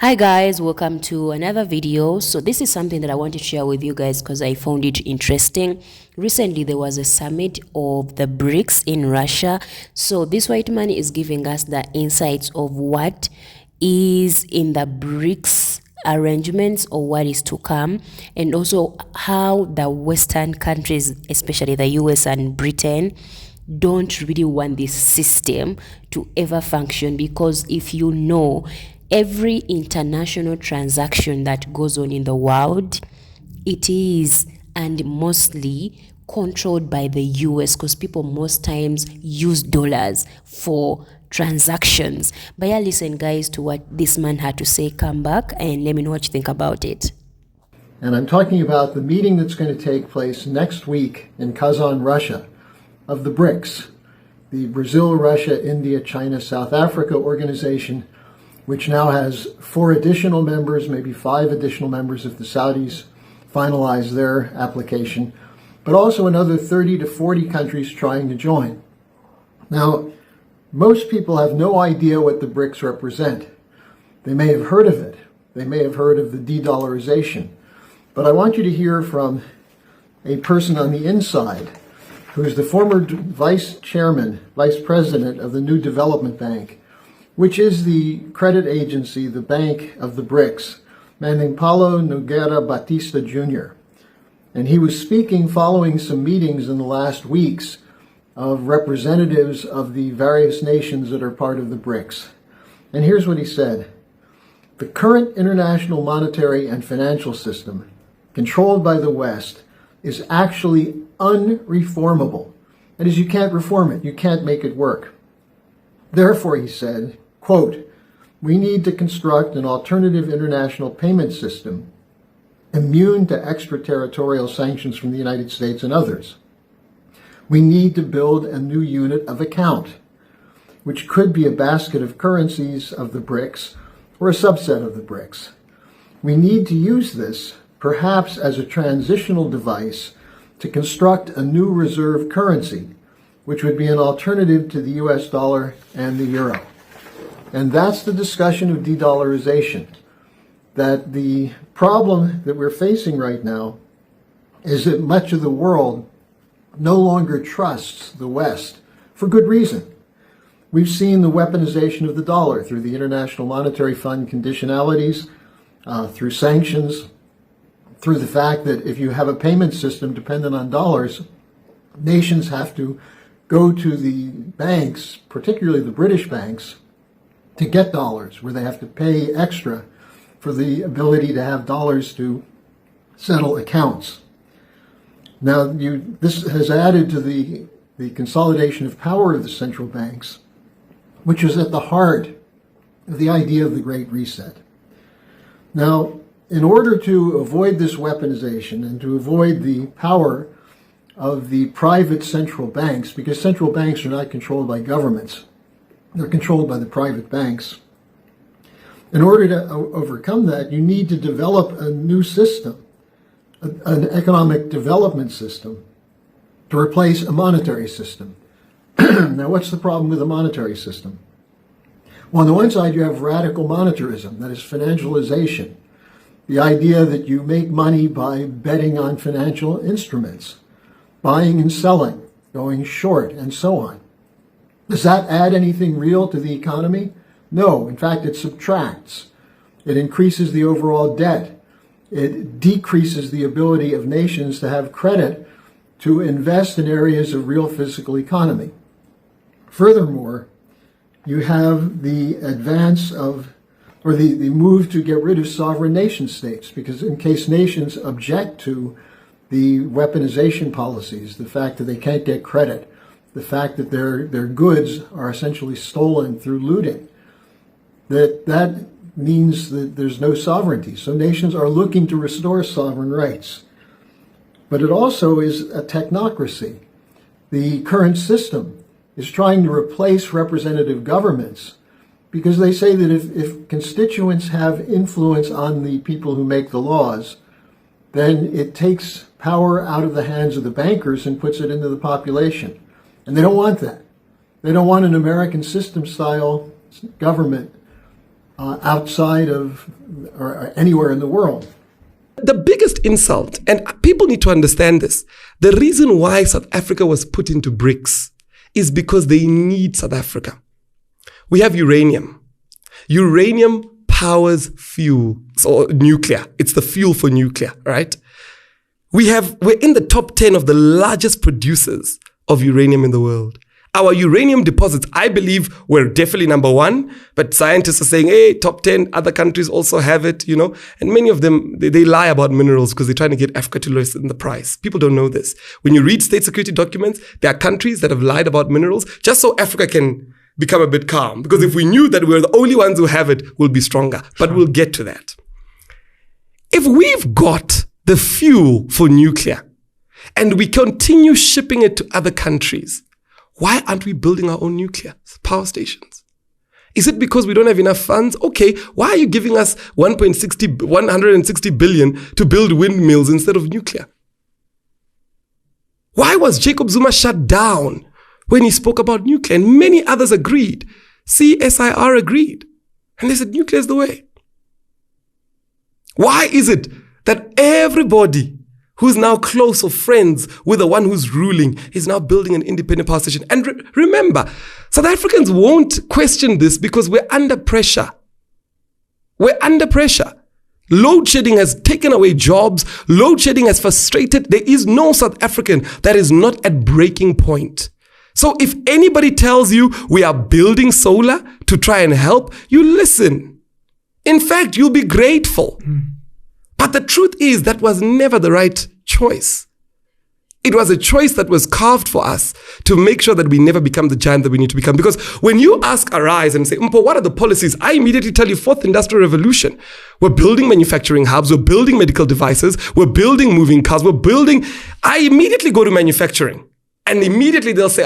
Hi guys, welcome to another video. So this is something that I want to share with you guys because I found it interesting. Recently there was a summit of the BRICS in Russia. So this white man is giving us the insights of what is in the BRICS arrangements or what is to come, and also how the Western countries, especially the US and Britain, don't really want this system to ever function, because if you know, every international transaction that goes on in the world, it is and mostly controlled by the US, because people most times use dollars for transactions. But yeah, listen guys to what this man had to say. Come back and let me know what you think about it. And I'm talking about the meeting that's going to take place next week in Kazan, Russia, of the BRICS, the Brazil, Russia, India, China, South Africa organization, which now has 4 additional members, maybe 5 additional members if the Saudis finalize their application, but also another 30 to 40 countries trying to join. Now, most people have no idea what the BRICS represent. They may have heard of it. They may have heard of the de-dollarization. But I want you to hear from a person on the inside who is the former vice president of the New Development Bank, which is the credit agency, the bank of the BRICS, a man named Paulo Nogueira Batista Jr. And he was speaking following some meetings in the last weeks of representatives of the various nations that are part of the BRICS. And here's what he said. The current international monetary and financial system, controlled by the West, is actually unreformable. That is, you can't reform it. You can't make it work. Therefore, he said, quote, we need to construct an alternative international payment system immune to extraterritorial sanctions from the United States and others. We need to build a new unit of account, which could be a basket of currencies of the BRICS or a subset of the BRICS. We need to use this perhaps as a transitional device to construct a new reserve currency, which would be an alternative to the US dollar and the euro. And that's the discussion of de-dollarization. That the problem that we're facing right now is that much of the world no longer trusts the West, for good reason. We've seen the weaponization of the dollar through the International Monetary Fund conditionalities, through sanctions, through the fact that if you have a payment system dependent on dollars, nations have to go to the banks, particularly the British banks, to get dollars, where they have to pay extra for the ability to have dollars to settle accounts. Now, this has added to the consolidation of power of the central banks, which is at the heart of the idea of the Great Reset. Now, in order to avoid this weaponization and to avoid the power of the private central banks, because central banks are not controlled by governments, they're controlled by the private banks. In order to overcome that, you need to develop a new system, an economic development system, to replace a monetary system. Now, what's the problem with a monetary system? Well, on the one side, you have radical monetarism, that is financialization, the idea that you make money by betting on financial instruments, buying and selling, going short, and so on. Does that add anything real to the economy? No. In fact, it subtracts. It increases the overall debt. It decreases the ability of nations to have credit to invest in areas of real physical economy. Furthermore, you have the advance of, or the move to get rid of sovereign nation states, because in case nations object to the weaponization policies, the fact that they can't get credit, the fact that their goods are essentially stolen through looting, that means that there's no sovereignty. So nations are looking to restore sovereign rights. But it also is a technocracy. The current system is trying to replace representative governments, because they say that if constituents have influence on the people who make the laws, then it takes power out of the hands of the bankers and puts it into the population. And they don't want that. They don't want an American system-style government outside of or anywhere in the world. The biggest insult, and people need to understand this, the reason why South Africa was put into BRICS is because they need South Africa. We have uranium. Uranium powers fuel, so nuclear. It's the fuel for nuclear, right? We're in the top 10 of the largest producers of uranium in the world. Our uranium deposits, I believe, we're definitely number one, but scientists are saying, hey, top 10, other countries also have it, you know, and many of them, they lie about minerals because they're trying to get Africa to lessen the price. People don't know this. When you read state security documents, there are countries that have lied about minerals just so Africa can become a bit calm. Because if we knew that we're the only ones who have it, we'll be stronger. But we'll get to that. If we've got the fuel for nuclear and we continue shipping it to other countries, why aren't we building our own nuclear power stations? Is it because we don't have enough funds? Okay, why are you giving us 160 billion to build windmills instead of nuclear? Why was Jacob Zuma shut down when he spoke about nuclear? And many others agreed. CSIR agreed. And they said nuclear is the way. Why is it that everybody who's now close or friends with the one who's ruling is now building an independent power station? And remember, South Africans won't question this because we're under pressure. We're under pressure. Load shedding has taken away jobs. Load shedding has frustrated. There is no South African that is not at breaking point. So if anybody tells you we are building solar to try and help, you listen. In fact, you'll be grateful. But the truth is that was never the right choice. It was a choice that was carved for us to make sure that we never become the giant that we need to become. Because when you ask Arise and say, Mpo, what are the policies? I immediately tell you, fourth industrial revolution. We're building manufacturing hubs. We're building medical devices. We're building moving cars. I immediately go to manufacturing. And immediately they'll say,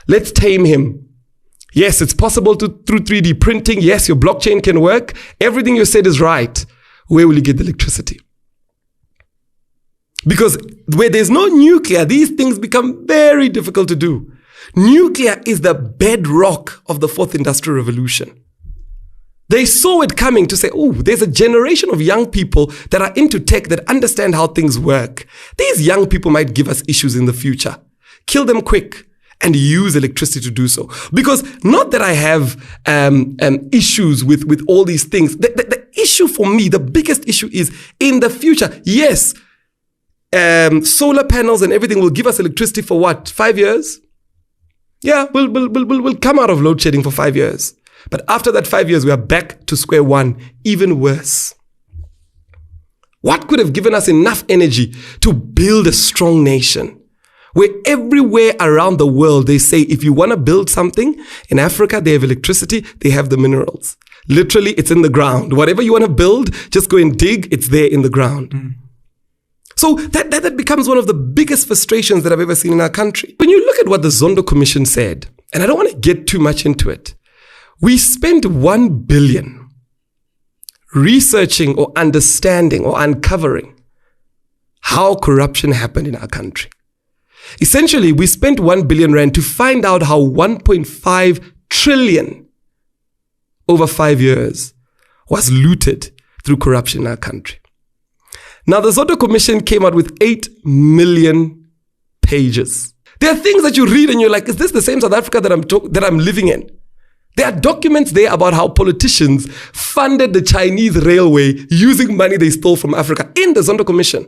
let's tame him. Yes, it's possible through 3D printing. Yes, your blockchain can work. Everything you said is right. Where will you get the electricity? Because where there's no nuclear, these things become very difficult to do. Nuclear is the bedrock of the fourth industrial revolution. They saw it coming to say, there's a generation of young people that are into tech that understand how things work. These young people might give us issues in the future. Kill them quick and use electricity to do so. Because not that I have issues with all these things. The issue for me, the biggest issue is in the future, yes, solar panels and everything will give us electricity for what, 5 years? Yeah, we'll come out of load shedding for 5 years. But after that 5 years, we are back to square one, even worse. What could have given us enough energy to build a strong nation? Where everywhere around the world, they say, if you want to build something, in Africa, they have electricity, they have the minerals. Literally, it's in the ground. Whatever you want to build, just go and dig, it's there in the ground. So that becomes one of the biggest frustrations that I've ever seen in our country. When you look at what the Zondo Commission said, and I don't want to get too much into it, we spent 1 billion researching or understanding or uncovering how corruption happened in our country. Essentially, we spent 1 billion rand to find out how 1.5 trillion over 5 years was looted through corruption in our country. Now, the Zondo Commission came out with 8 million pages. There are things that you read and you're like, is this the same South Africa that I'm living in? There are documents there about how politicians funded the Chinese railway using money they stole from Africa in the Zondo Commission.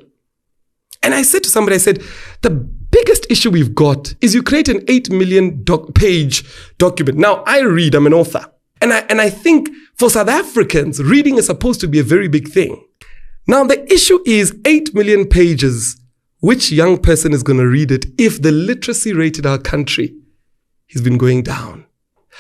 And I said to somebody, the biggest issue we've got is you create an 8 million page document. Now, I'm an author. And I think for South Africans, reading is supposed to be a very big thing. Now, the issue is 8 million pages. Which young person is going to read it if the literacy rate in our country has been going down?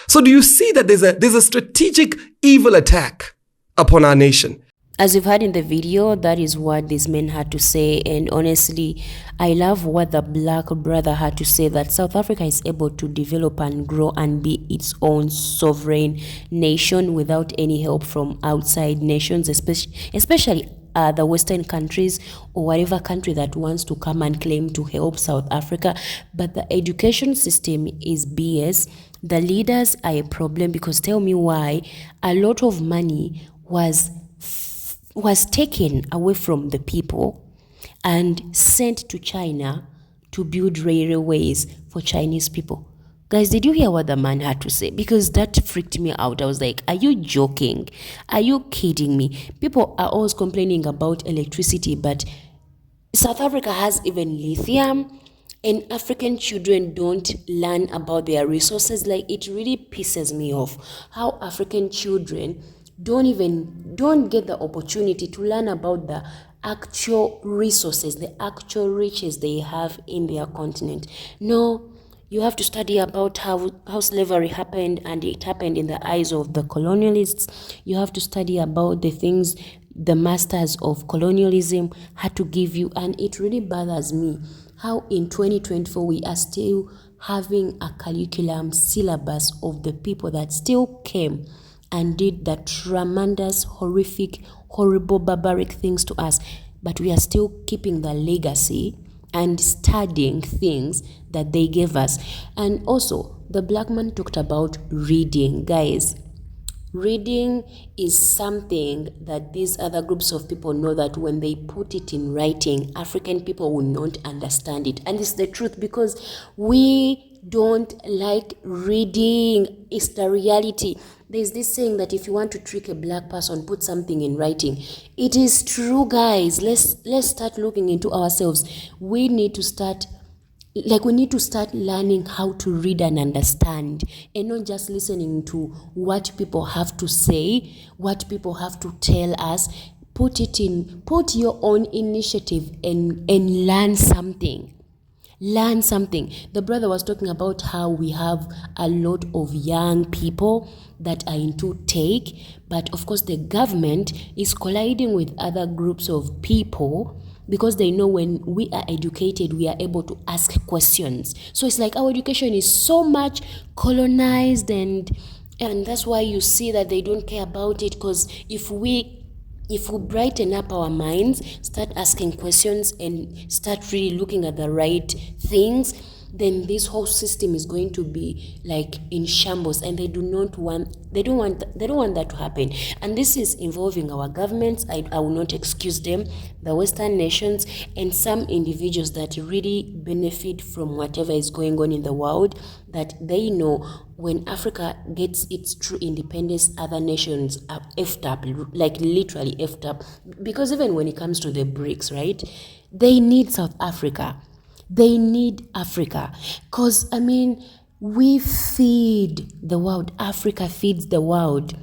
So do you see that there's a strategic evil attack upon our nation? As you've heard in the video, that is what these men had to say. And honestly, I love what the black brother had to say, that South Africa is able to develop and grow and be its own sovereign nation without any help from outside nations, especially the Western countries or whatever country that wants to come and claim to help South Africa. But the education system is BS. The leaders are a problem, because tell me why a lot of money was taken away from the people and sent to China to build railways for Chinese people. Guys, did you hear what the man had to say? Because that freaked me out. I was like, are you joking? Are you kidding me? People are always complaining about electricity, but South Africa has even lithium, and African children don't learn about their resources. Like, it really pisses me off how African children don't get the opportunity to learn about the actual resources, the actual riches they have in their continent. No, you have to study about how slavery happened, and it happened in the eyes of the colonialists. You have to study about the things the masters of colonialism had to give you. And it really bothers me how in 2024 we are still having a curriculum syllabus of the people that still came and did the tremendous, horrific, horrible, barbaric things to us. But we are still keeping the legacy and studying things that they gave us. And also, the black man talked about reading. Guys, reading is something that these other groups of people know that when they put it in writing, African people will not understand it. And it's the truth, because we don't like reading. It's the reality. There's this saying that if you want to trick a black person, put something in writing. It is true, guys. Let's start looking into ourselves. We need to start learning how to read and understand, and not just listening to what people have to say, what people have to tell us. Put your own initiative and learn something. Learn something. The brother was talking about how we have a lot of young people that are into tech, but of course the government is colliding with other groups of people, because they know when we are educated, we are able to ask questions. So it's like our education is so much colonized, and that's why you see that they don't care about it. Because if we brighten up our minds, start asking questions, and start really looking at the right things, then this whole system is going to be like in shambles, and they don't want that to happen. And this is involving our governments. I will not excuse them, the Western nations, and some individuals that really benefit from whatever is going on in the world, that they know when Africa gets its true independence, other nations are effed up, like literally effed up. Because even when it comes to the BRICS, right, they need South Africa. They need Africa, because we feed the world. Africa feeds the world.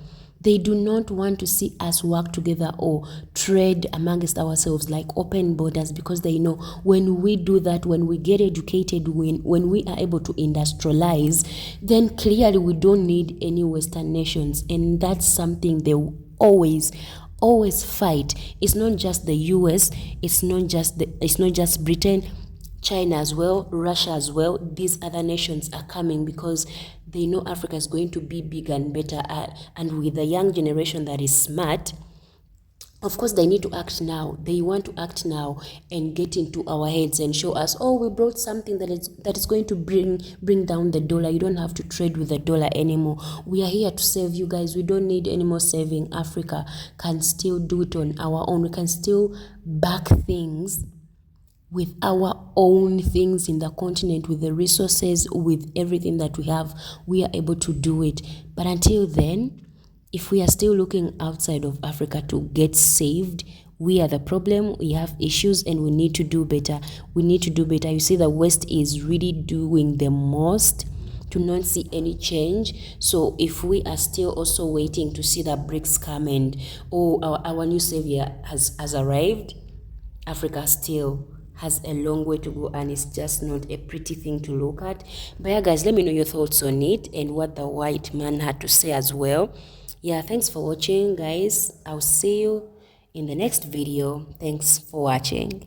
They do not want to see us work together or trade amongst ourselves, like open borders, because they know when we do that, when we get educated, when we are able to industrialize, then clearly we don't need any Western nations. And that's something they always fight. It's not just the US, it's not just Britain, China as well, Russia as well. These other nations are coming because they know Africa is going to be bigger and better. And with the young generation that is smart, of course, they need to act now. They want to act now and get into our heads and show us, oh, we brought something that is going to bring down the dollar. You don't have to trade with the dollar anymore. We are here to save you guys. We don't need any more saving. Africa can still do it on our own. We can still back things with our own things in the continent, with the resources, with everything that we have. We are able to do it. But until then, if we are still looking outside of Africa to get saved, we are the problem. We have issues and we need to do better. We need to do better. You see, the West is really doing the most to not see any change. So if we are still also waiting to see the BRICS come and, our new savior has arrived, Africa still has a long way to go, and it's just not a pretty thing to look at. But yeah, guys, let me know your thoughts on it and what the white man had to say as well. Yeah, thanks for watching, guys. I'll see you in the next video. Thanks for watching.